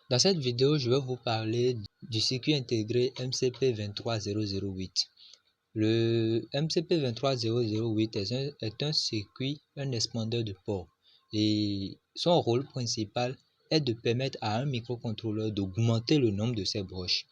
Dans cette vidéo, je vais vous parler du circuit intégré MCP23008. Le MCP23008 est un circuit, un expandeur de port. Et son rôle principal est de permettre à un microcontrôleur d'augmenter le nombre de ses broches.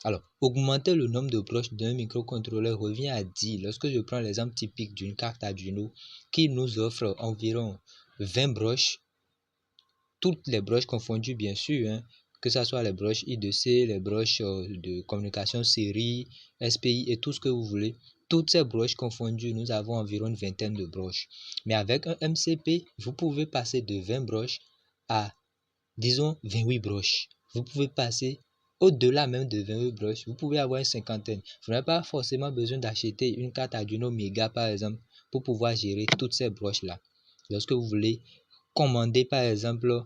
Alors, augmenter le nombre de broches d'un microcontrôleur revient à dire, lorsque je prends l'exemple typique d'une carte Arduino qui nous offre environ 20 broches, toutes les broches confondues bien sûr, que ce soit les broches I2C, les broches de communication série, SPI et tout ce que vous voulez. Toutes ces broches confondues, nous avons environ une vingtaine de broches. Mais avec un MCP, vous pouvez passer de 20 broches à, disons, 28 broches. Vous pouvez passer au-delà même de 28 broches, vous pouvez avoir une cinquantaine. Vous n'avez pas forcément besoin d'acheter une carte Arduino Mega par exemple pour pouvoir gérer toutes ces broches-là. Lorsque vous voulez commander par exemple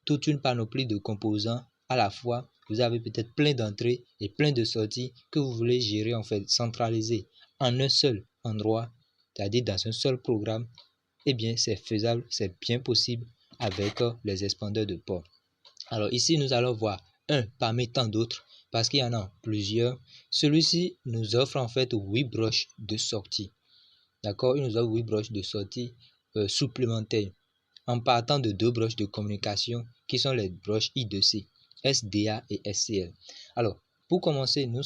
toute une panoplie de composants à la fois, vous avez peut-être plein d'entrées et plein de sorties que vous voulez gérer en fait, centraliser en un seul endroit, c'est-à-dire dans un seul programme. Eh bien, c'est faisable, c'est bien possible avec les expandeurs de port. Alors ici, nous allons voir un parmi tant d'autres parce qu'il y en a plusieurs. Celui-ci nous offre en fait 8 broches de sortie. D'accord, il nous offre 8 broches de sortie supplémentaires en partant de 2 broches de communication qui sont les broches I2C, SDA et SCL. Alors, pour commencer, nous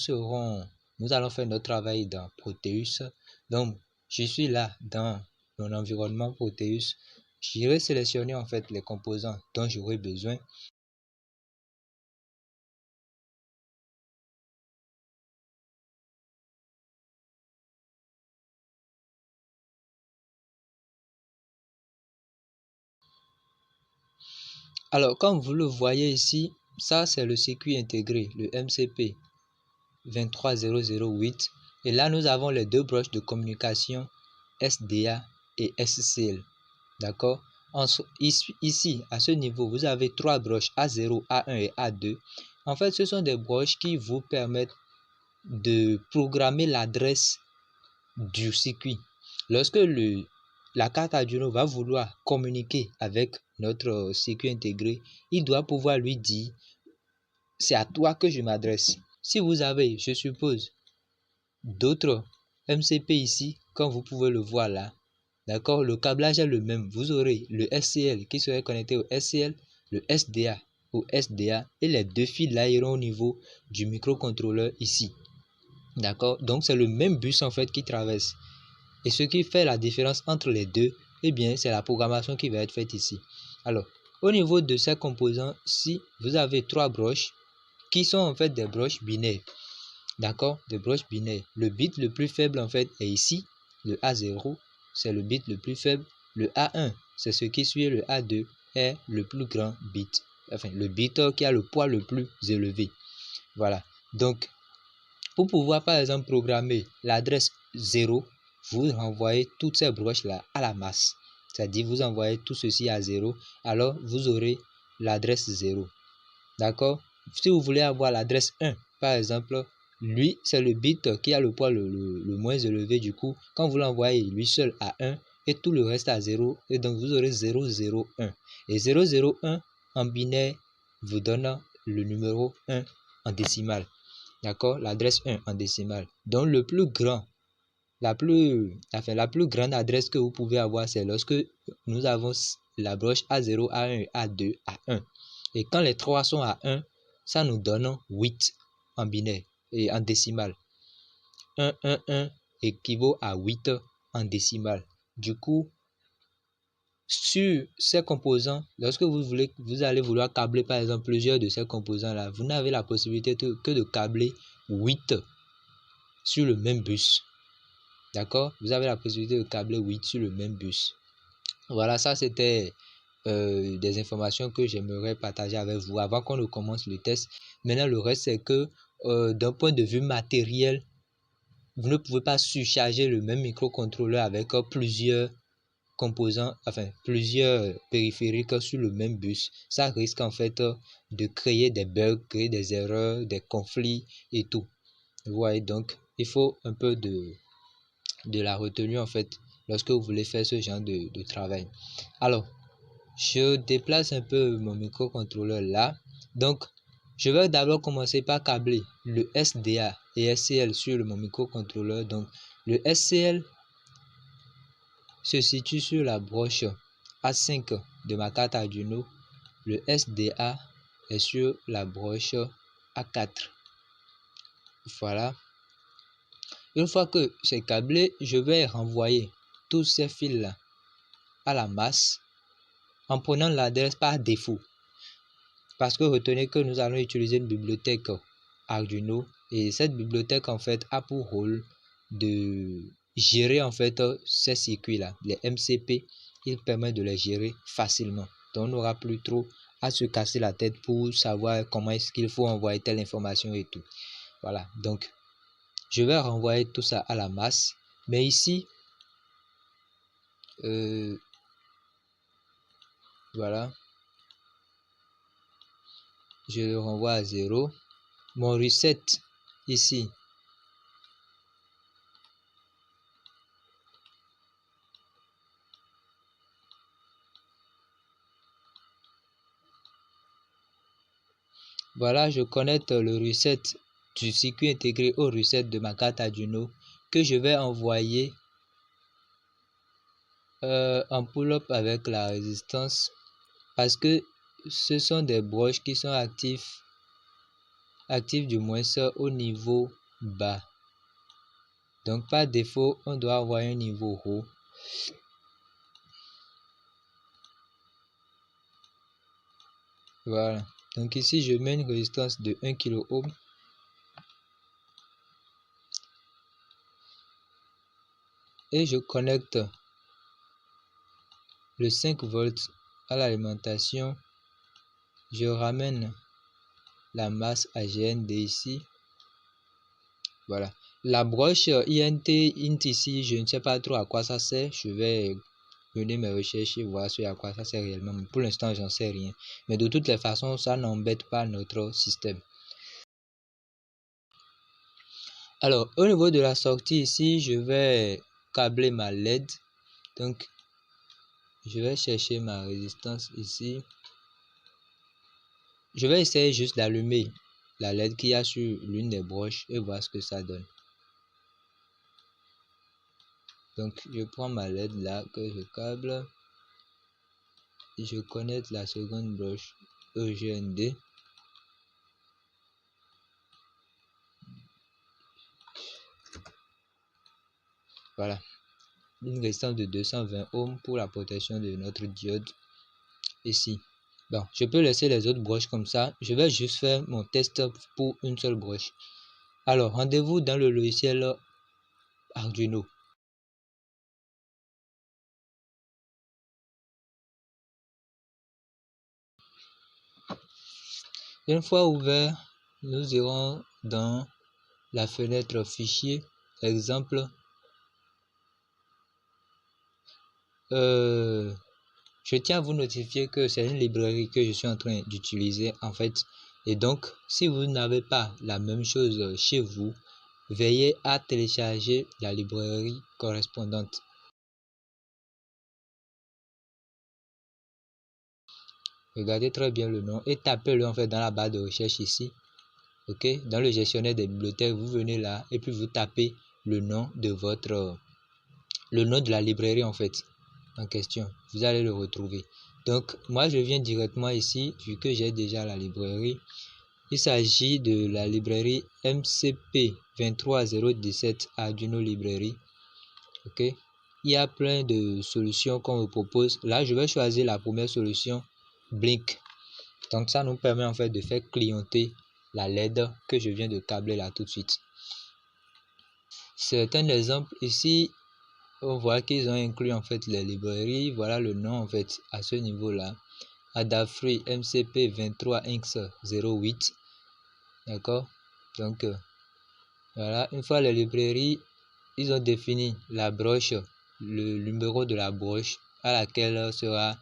allons faire notre travail dans Proteus. Donc, je suis là dans mon environnement Proteus. J'irai sélectionner en fait les composants dont j'aurai besoin. Alors, comme vous le voyez ici, ça c'est le circuit intégré, le MCP 23008. Et là, nous avons les 2 broches de communication SDA et SCL. D'accord? Ici, à ce niveau, vous avez 3 broches A0, A1 et A2. En fait, ce sont des broches qui vous permettent de programmer l'adresse du circuit. Lorsque la carte Arduino va vouloir communiquer avec notre circuit intégré, il doit pouvoir lui dire c'est à toi que je m'adresse. Si vous avez, je suppose, d'autres MCP ici, comme vous pouvez le voir là, d'accord, le câblage est le même. Vous aurez le SCL qui serait connecté au SCL, le SDA au SDA et les 2 fils là iront au niveau du microcontrôleur ici. D'accord, donc c'est le même bus en fait qui traverse. Et ce qui fait la différence entre les deux, eh bien, c'est la programmation qui va être faite ici. Alors, au niveau de ces composants-ci, vous avez 3 broches qui sont en fait des broches binaires. D'accord, des broches binaires. Le bit le plus faible en fait est ici, le A0, c'est le bit le plus faible. Le A1, c'est ce qui suit le A2, est le plus grand bit. Enfin, le bit qui a le poids le plus élevé. Voilà. Donc, pour pouvoir par exemple programmer l'adresse 0, vous renvoyez toutes ces broches-là à la masse. C'est-à-dire, vous envoyez tout ceci à 0, alors vous aurez l'adresse 0. D'accord? Si vous voulez avoir l'adresse 1, par exemple, lui, c'est le bit qui a le poids le moins élevé. Du coup, quand vous l'envoyez lui seul à 1 et tout le reste à 0, et donc vous aurez 001. Et 001 en binaire vous donne le numéro 1 en décimale. D'accord? L'adresse 1 en décimale. Donc le plus grand, la plus grande adresse que vous pouvez avoir, c'est lorsque nous avons la broche A0, A1 et A2 à 1. Et quand les 3 sont à 1, ça nous donne 8 en binaire et en décimale. 1, 1, 1 équivaut à 8 en décimale. Du coup, sur ces composants, lorsque vous allez vouloir câbler par exemple plusieurs de ces composants-là, vous n'avez la possibilité que de câbler 8 sur le même bus. D'accord? Vous avez la possibilité de câbler 8 sur le même bus. Voilà, ça c'était des informations que j'aimerais partager avec vous avant qu'on ne commence le test. Maintenant, le reste, c'est que d'un point de vue matériel, vous ne pouvez pas surcharger le même microcontrôleur avec plusieurs composants, enfin plusieurs périphériques sur le même bus. Ça risque en fait de créer des bugs, créer des erreurs, des conflits et tout. Vous voyez, donc il faut un peu de la retenue en fait lorsque vous voulez faire ce genre de travail. Alors, je déplace un peu mon microcontrôleur là Donc, je vais d'abord commencer par câbler le SDA et SCL sur mon microcontrôleur. Donc, le SCL se situe sur la broche A5 de ma carte Arduino. Le SDA est sur la broche A4. Voilà. Une fois que c'est câblé, je vais renvoyer tous ces fils-là à la masse en prenant l'adresse par défaut. Parce que retenez que nous allons utiliser une bibliothèque Arduino et cette bibliothèque en fait a pour rôle de gérer en fait ces circuits-là, les MCP. Il permet de les gérer facilement. Donc on n'aura plus trop à se casser la tête pour savoir comment est-ce qu'il faut envoyer telle information et tout. Voilà, donc je vais renvoyer tout ça à la masse. Mais ici, voilà, je le renvoie à 0. Mon reset ici, voilà, je connecte le reset du circuit intégré au reset de ma carte Arduino que je vais envoyer en pull-up avec la résistance parce que ce sont des broches qui sont actives du moins au niveau bas. Donc par défaut, on doit avoir un niveau haut. Voilà. Donc ici, je mets une résistance de 1 kilo ohm. Et je connecte le 5 volts à l'alimentation. Je ramène la masse à GND ici. Voilà. La broche int ici, je ne sais pas trop à quoi ça sert. Je vais mener mes recherches et voir à quoi ça sert réellement. Mais pour l'instant, j'en sais rien. Mais de toutes les façons, ça n'embête pas notre système. Alors, au niveau de la sortie ici, je vais câbler ma LED. Donc, je vais chercher ma résistance ici. Je vais essayer juste d'allumer la LED qu'il y a sur l'une des broches et voir ce que ça donne. Donc, je prends ma LED là que je câble. Et je connecte la seconde broche EGND. Voilà. Une résistance de 220 ohms pour la protection de notre diode ici. Bon, je peux laisser les autres broches comme ça. Je vais juste faire mon test pour une seule broche. Alors, rendez-vous dans le logiciel Arduino. Une fois ouvert, nous irons dans la fenêtre fichier, exemple. Je tiens à vous notifier que c'est une librairie que je suis en train d'utiliser en fait. Et donc, si vous n'avez pas la même chose chez vous, veillez à télécharger la librairie correspondante. Regardez très bien le nom et tapez-le en fait dans la barre de recherche ici. Ok, dans le gestionnaire des bibliothèques, vous venez là et puis vous tapez le nom de la librairie en fait en question. Vous allez le retrouver. Donc moi je viens directement ici vu que j'ai déjà la librairie. Il s'agit de la librairie MCP 23017 Arduino Librairie. Ok, il y a plein de solutions qu'on vous propose. Là je vais choisir la première solution, Blink. Donc ça nous permet en fait de faire clignoter la LED que je viens de câbler là tout de suite. C'est un exemple ici. On voit qu'ils ont inclus en fait les librairies. Voilà le nom en fait à ce niveau là. Adafruit MCP 23X08. D'accord. Donc voilà, une fois les librairies, ils ont défini la broche, le numéro de la broche à laquelle sera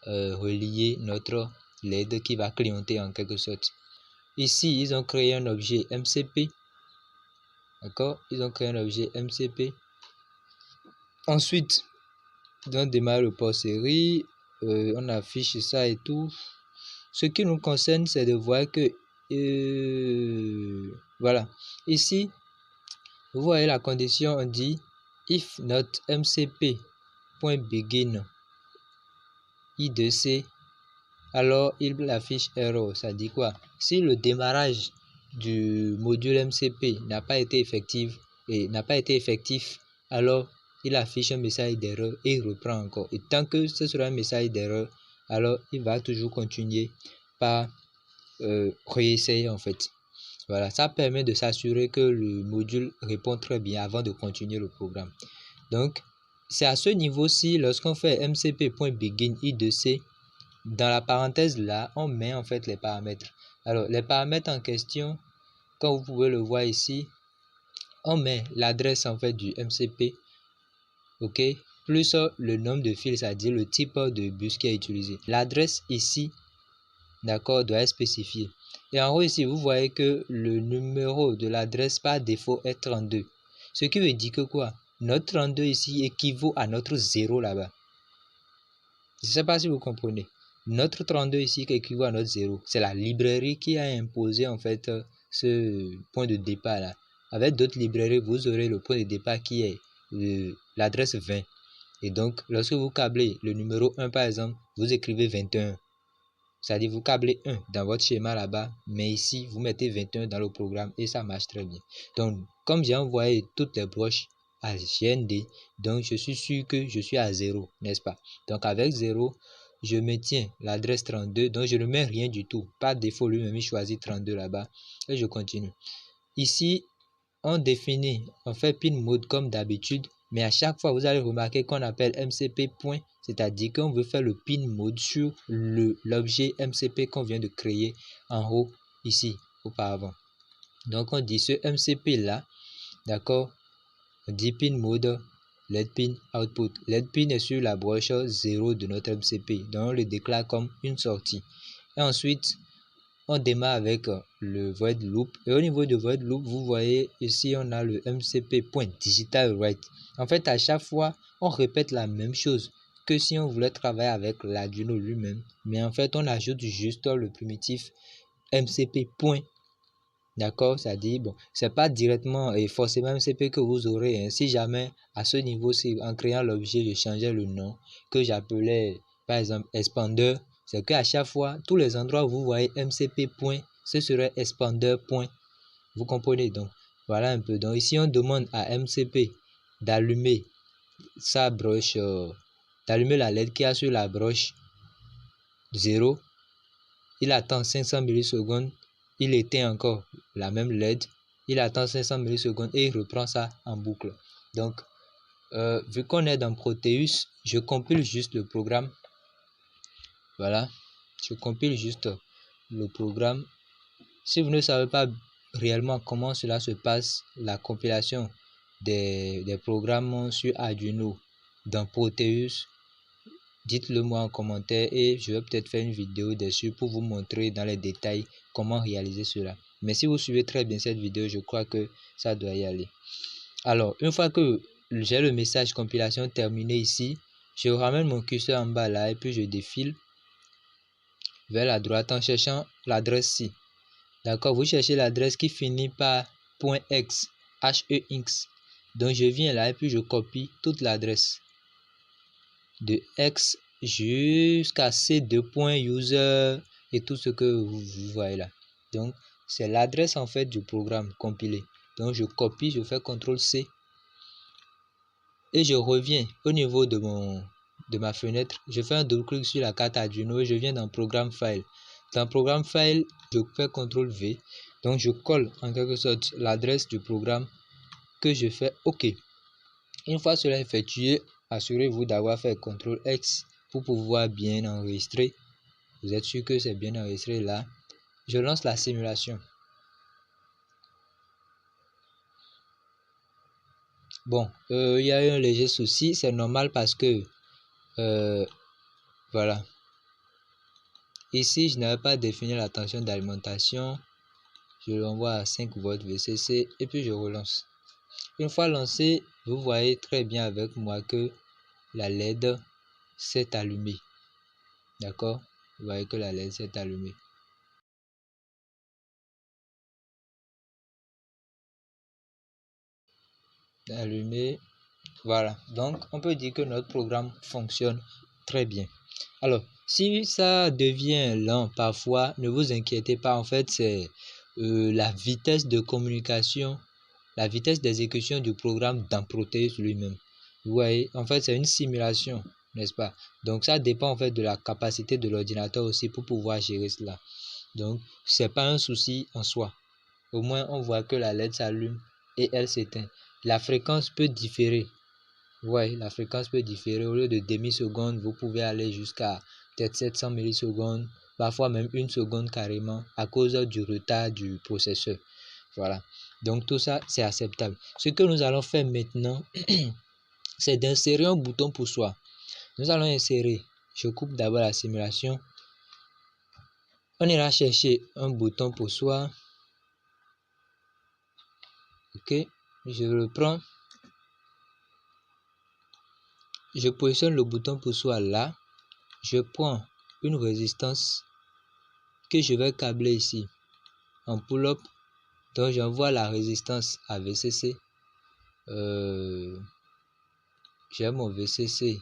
relié notre LED qui va clignoter en quelque sorte. Ici, ils ont créé un objet MCP. D'accord, ils ont créé un objet MCP. Ensuite, ils ont démarré le port série. On affiche ça et tout. ce qui nous concerne, c'est de voir que voilà, ici vous voyez la condition, on dit if not mcp.begin i2c, alors il affiche error. Ça dit quoi? Si le démarrage du module MCP n'a pas été effectif, alors il affiche un message d'erreur et il reprend encore. Et tant que ce sera un message d'erreur, alors il va toujours continuer par réessayer en fait. Voilà, ça permet de s'assurer que le module répond très bien avant de continuer le programme. Donc, c'est à ce niveau-ci, lorsqu'on fait mcp.begin i2c, dans la parenthèse là, on met en fait les paramètres. Alors, les paramètres en question, comme vous pouvez le voir ici, on met l'adresse en fait du MCP, ok, plus le nombre de fils, c'est-à-dire le type de bus qui est utilisé. L'adresse ici, d'accord, doit être spécifiée. Et en haut ici, vous voyez que le numéro de l'adresse par défaut est 32. Ce qui veut dire que quoi? Notre 32 ici équivaut à notre 0 là-bas. Je ne sais pas si vous comprenez. Notre 32 ici équivaut à notre 0. C'est la librairie qui a imposé en fait ce point de départ là. Avec d'autres librairies, vous aurez le point de départ qui est l'adresse 20. Et donc, lorsque vous câblez le numéro 1 par exemple, vous écrivez 21. C'est-à-dire vous câblez 1 dans votre schéma là-bas, mais ici, vous mettez 21 dans le programme et ça marche très bien. Donc, comme j'ai envoyé toutes les broches à GND, donc je suis sûr que je suis à 0, n'est-ce pas? Donc, avec 0, je maintiens l'adresse 32, donc je ne mets rien du tout. Par défaut, lui-même, il choisit 32 là-bas et je continue. Ici, on définit, on fait pin mode comme d'habitude, mais à chaque fois, vous allez remarquer qu'on appelle MCP point, c'est-à-dire qu'on veut faire le pin mode sur l'objet MCP qu'on vient de créer en haut ici auparavant. Donc on dit ce MCP là, d'accord, on dit pin mode LED pin output. LED pin est sur la broche 0 de notre MCP, donc on le déclare comme une sortie. Et ensuite, on démarre avec le void loop. Et au niveau de void loop, vous voyez ici, on a le mcp.digitalWrite. En fait, à chaque fois, on répète la même chose que si on voulait travailler avec l'Arduino lui-même. Mais en fait, on ajoute juste le primitif mcp. D'accord, c'est-à-dire, bon, c'est pas directement et forcément MCP que vous aurez. Hein. Si jamais, à ce niveau-ci, en créant l'objet, je changeais le nom que j'appelais, par exemple, expander, c'est qu'à chaque fois, tous les endroits où vous voyez MCP point, ce serait expander point. Vous comprenez donc? Voilà un peu. Donc ici, on demande à MCP d'allumer sa broche, d'allumer la LED qui a sur la broche 0. Il attend 500 millisecondes. Il éteint encore la même LED. Il attend 500 millisecondes et il reprend ça en boucle. Donc, vu qu'on est dans Proteus, je compile juste le programme. Voilà, je compile juste le programme. Si vous ne savez pas réellement comment cela se passe, la compilation des programmes sur Arduino dans Proteus, dites-le moi en commentaire et je vais peut-être faire une vidéo dessus pour vous montrer dans les détails comment réaliser cela. Mais si vous suivez très bien cette vidéo, je crois que ça doit y aller. Alors, une fois que j'ai le message compilation terminé ici, je ramène mon curseur en bas là et puis je défile vers la droite en cherchant l'adresse ci. D'accord, vous cherchez l'adresse qui finit par .x, HEX. Donc je viens là et puis je copie toute l'adresse de X jusqu'à C2.user et tout ce que vous voyez là. Donc c'est l'adresse en fait du programme compilé. Donc je copie, je fais CTRL-C et je reviens au niveau de ma fenêtre. Je fais un double-clic sur la carte Arduino et je viens dans Programme File. Dans Programme File, je fais CTRL-V. Donc je colle en quelque sorte l'adresse du programme que je fais OK. Une fois cela effectué, assurez-vous d'avoir fait CTRL-X pour pouvoir bien enregistrer. Vous êtes sûr que c'est bien enregistré là. Je lance la simulation. Bon, il y a eu un léger souci, c'est normal parce que voilà. Ici, je n'avais pas défini la tension d'alimentation. Je l'envoie à 5 volts VCC et puis je relance. Une fois lancé, vous voyez très bien avec moi que la LED s'est allumée. D'accord? vous voyez que la LED s'est allumée. Allumée. Voilà, donc on peut dire que notre programme fonctionne très bien. Alors, si ça devient lent parfois, ne vous inquiétez pas, en fait c'est la vitesse de communication, la vitesse d'exécution du programme dans Proteus lui-même. Vous voyez, en fait c'est une simulation, n'est-ce pas? Donc ça dépend en fait de la capacité de l'ordinateur aussi pour pouvoir gérer cela. Donc c'est pas un souci en soi. Au moins on voit que la LED s'allume et elle s'éteint. La fréquence peut différer. Ouais, la fréquence peut différer. Au lieu de demi-seconde, vous pouvez aller jusqu'à peut-être 700 millisecondes, parfois même une seconde carrément, à cause du retard du processeur. Voilà. Donc tout ça, c'est acceptable. Ce que nous allons faire maintenant, c'est d'insérer un bouton pour soi. Nous allons insérer. Je coupe d'abord la simulation. On ira chercher un bouton pour soi. Ok. Je le prends. Je positionne le bouton pour soi là. Je prends une résistance que je vais câbler ici en pull-up. Donc j'envoie la résistance à VCC. J'ai mon VCC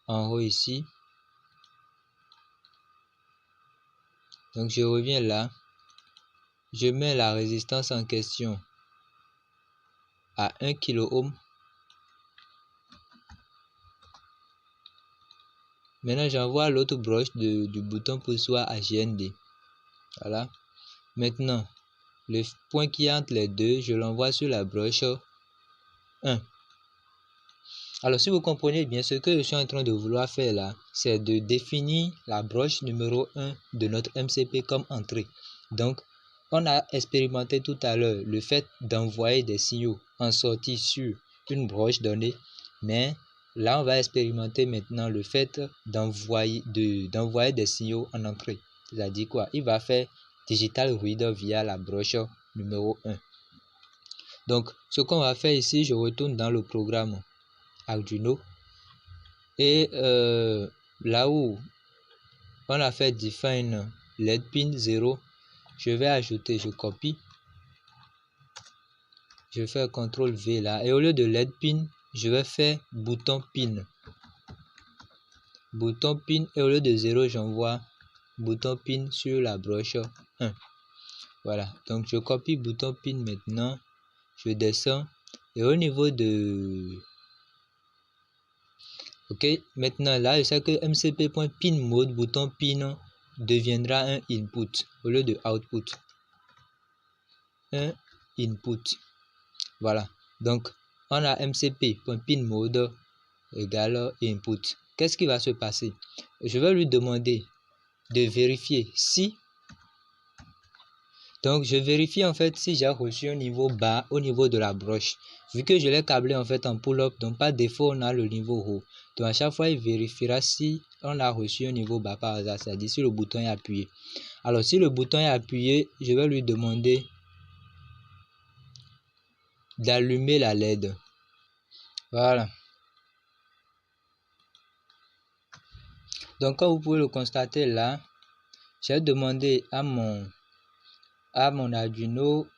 en haut ici. Donc je reviens là. Je mets la résistance en question à 1 kΩ. Maintenant j'envoie l'autre broche du bouton pour soi à GND. Voilà. Maintenant, le point qui est entre les deux, je l'envoie sur la broche 1. Alors si vous comprenez bien, ce que je suis en train de vouloir faire là, c'est de définir la broche numéro 1 de notre MCP comme entrée. Donc, on a expérimenté tout à l'heure le fait d'envoyer des signaux en sortie sur une broche donnée, mais là on va expérimenter maintenant le fait d'envoyer des signaux en entrée. C'est-à-dire quoi? Il va faire digital reader via la broche numéro 1. Donc, ce qu'on va faire ici, je retourne dans le programme Arduino et là où on a fait define LED pin 0, je vais ajouter, je copie, je fais CTRL V là et au lieu de LED pin, je vais faire bouton pin et au lieu de 0, j'envoie bouton pin sur la broche 1. Voilà, donc je copie bouton pin maintenant, je descends et au niveau de ok, maintenant là je sais que mcp.pin mode bouton pin deviendra un input au lieu de output. Un input. Voilà, donc on a mcp.pin mode égale input. Qu'est-ce qui va se passer? Je vais lui demander de vérifier si. Donc je vérifie en fait si j'ai reçu un niveau bas au niveau de la broche. Vu que je l'ai câblé en fait en pull-up, donc par défaut on a le niveau haut. Donc à chaque fois il vérifiera si on a reçu un niveau bas par hasard, c'est-à-dire si le bouton est appuyé. Alors si le bouton est appuyé, je vais lui demander d'allumer la LED. Voilà. Donc comme vous pouvez le constater là, j'ai demandé à mon Arduino,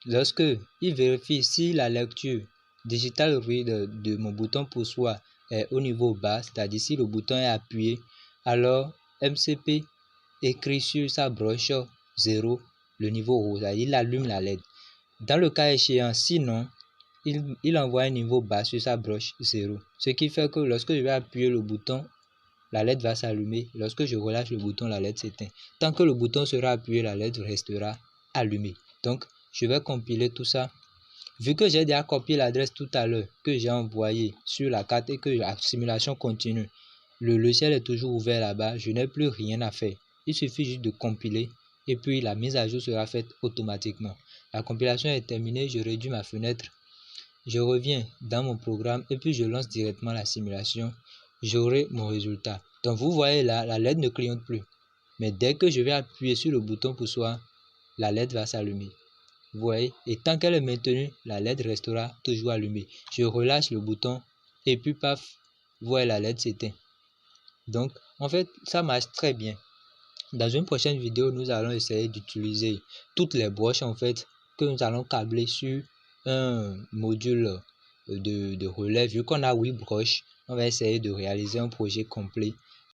lorsque il vérifie si la lecture digital reader de mon bouton pour soi est au niveau bas, c'est-à-dire si le bouton est appuyé, alors MCP écrit sur sa broche 0 le niveau haut, c'est-à-dire il allume la LED. Dans le cas échéant, sinon, il envoie un niveau bas sur sa broche 0. Ce qui fait que lorsque je vais appuyer le bouton, la LED va s'allumer. Lorsque je relâche le bouton, la LED s'éteint. Tant que le bouton sera appuyé, la LED restera allumée. Donc, je vais compiler tout ça. Vu que j'ai déjà copié l'adresse tout à l'heure que j'ai envoyée sur la carte et que la simulation continue, le logiciel est toujours ouvert là-bas. Je n'ai plus rien à faire. Il suffit juste de compiler et puis la mise à jour sera faite automatiquement. La compilation est terminée, je réduis ma fenêtre. Je reviens dans mon programme et puis je lance directement la simulation. J'aurai mon résultat. Donc vous voyez là, la LED ne clignote plus. Mais dès que je vais appuyer sur le bouton pour soi, la LED va s'allumer. Vous voyez, et tant qu'elle est maintenue, la LED restera toujours allumée. Je relâche le bouton et puis paf, vous voyez la LED s'éteint. Donc En fait, ça marche très bien. Dans une prochaine vidéo, nous allons essayer d'utiliser toutes les broches en fait que nous allons câbler sur un module de relais. Vu qu'on a 8 broches, on va essayer de réaliser un projet complet